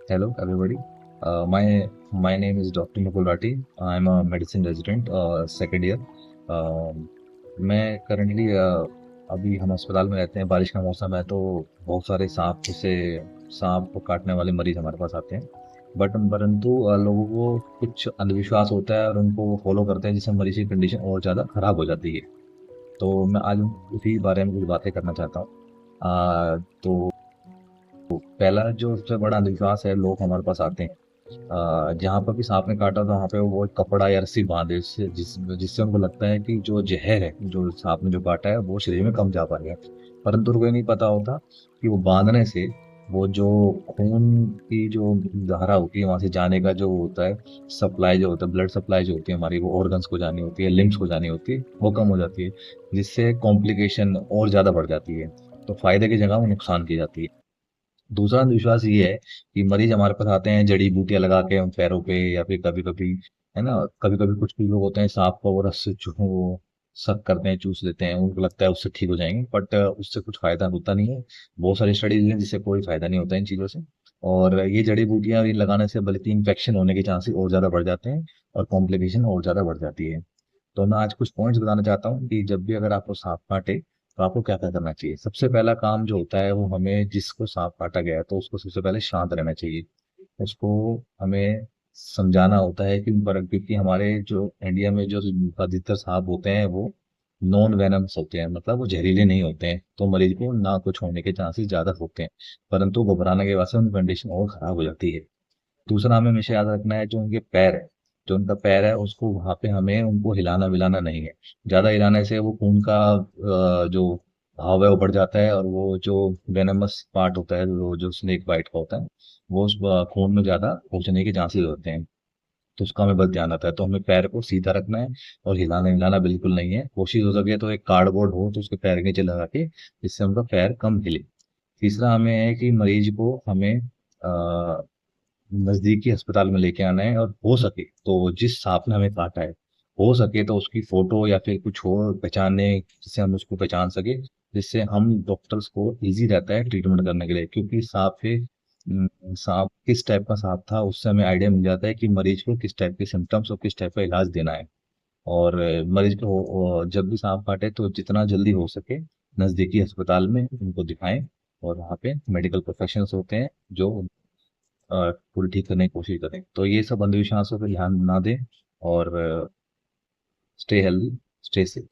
Hello, everybody. My name is Dr. Mukul Rathi. I'm a medicine resident, second year. मैं currently अभी हम अस्पताल में रहते हैं। बारिश का मौसम है तो बहुत सारे सांप को काटने वाले मरीज हमारे पास आते हैं। बट परंतु लोगों को कुछ अंधविश्वास होता है और उनको वो फॉलो करते हैं, जिससे मरीज की कंडीशन और ज़्यादा खराब हो जाती है। तो मैं आज उसी बारे में कुछ बातें करना चाहता हूँ। तो पहला जो सबसे बड़ा अंधविश्वास है, लोग हमारे पास आते हैं जहाँ पर भी सांप ने काटा तो वहाँ पे वो एक कपड़ा या रस्सी बांधे, जिससे उनको लगता है कि जो जहर है, जो सांप ने जो काटा है, वो शरीर में कम जा पाएगा। परंतु उनको ये नहीं पता होता कि वो बांधने से वो जो खून की जो धारा होती है वहां से जाने का जो होता है, सप्लाई जो होता है, ब्लड सप्लाई जो होती है हमारी, वो ऑर्गन्स को जानी होती है, लिम्स को जानी होती है, वो कम हो जाती है, जिससे कॉम्प्लिकेशन और ज्यादा बढ़ जाती है। तो फायदे की जगह वो नुकसान की जाती है। दूसरा अंधविश्वास ये है कि मरीज हमारे पास आते हैं जड़ी बूटियां लगा के उन पैरों पे, या फिर कभी कभी, है ना, कभी कभी कुछ कुछ लोग होते हैं सांप को वो रस से वो सक करते हैं, चूस लेते हैं, उनको लगता है उससे ठीक हो जाएंगे, बट उससे कुछ फायदा होता नहीं है। बहुत सारी स्टडीज हैं जिससे कोई फायदा नहीं होता इन चीजों से। और ये जड़ी बूटियां ये लगाने से बल्कि इन्फेक्शन होने के चांसेस और ज्यादा बढ़ जाते हैं और कॉम्प्लिकेशन और ज्यादा बढ़ जाती है। तो मैं आज कुछ पॉइंट्स बताना चाहता हूँ कि जब भी अगर आपको सांप काटे तो आपको क्या क्या करना चाहिए। सबसे पहला काम जो होता है, वो हमें, जिसको सांप काटा गया है तो उसको सबसे पहले शांत रहना चाहिए। उसको हमें समझाना होता है कि क्योंकि हमारे जो इंडिया में जो अधिकतर सांप होते हैं वो नॉन वेनम्स होते हैं, मतलब वो जहरीले नहीं होते हैं, तो मरीज को ना कुछ होने के चांसेस ज्यादा होते हैं। परंतु घबराने के बाद से उनकी कंडीशन और खराब हो जाती है। दूसरा हमें हमेशा याद रखना है, जो उनके पैर है, जो उनका पैर है उसको वहां पे हमें उनको हिलाना विलाना नहीं है। ज्यादा हिलाने से वो खून का जो भाव है वो बढ़ जाता है, और वो जो वेनमस पार्ट होता है, जो स्नेक बाइट का होता है, वो उस खून में ज्यादा पहुंचने के चांसेस होते हैं। तो उसका हमें बस ध्यान आता है। तो हमें पैर को सीधा रखना है और हिलाना हिलाना बिल्कुल नहीं है। कोशिश हो सके तो एक कार्डबोर्ड हो तो उसके पैर के नीचे लगा के, जिससे उनका पैर कम हिले। तीसरा हमें है कि मरीज को हमें नजदीकी अस्पताल में लेके आना है, और हो सके तो जिस सांप ने हमें काटा है, हो सके तो उसकी फोटो या फिर कुछ और पहचानने, जिससे हम उसको पहचान सके, जिससे हम डॉक्टर्स को इजी रहता है ट्रीटमेंट करने के लिए। क्योंकि सांप किस टाइप का सांप था, उससे हमें आइडिया मिल जाता है कि मरीज को किस टाइप के सिम्टम्स और किस टाइप का इलाज देना है। और मरीज को जब भी सांप काटे तो जितना जल्दी हो सके नजदीकी अस्पताल में उनको दिखाएं, और वहाँ पे मेडिकल प्रोफेशनल्स होते हैं जो फुल ठीक करने की कोशिश करें। तो ये सब अंधविश्वासों पे ध्यान ना दें, और स्टे हेल्दी, स्टे सेफ।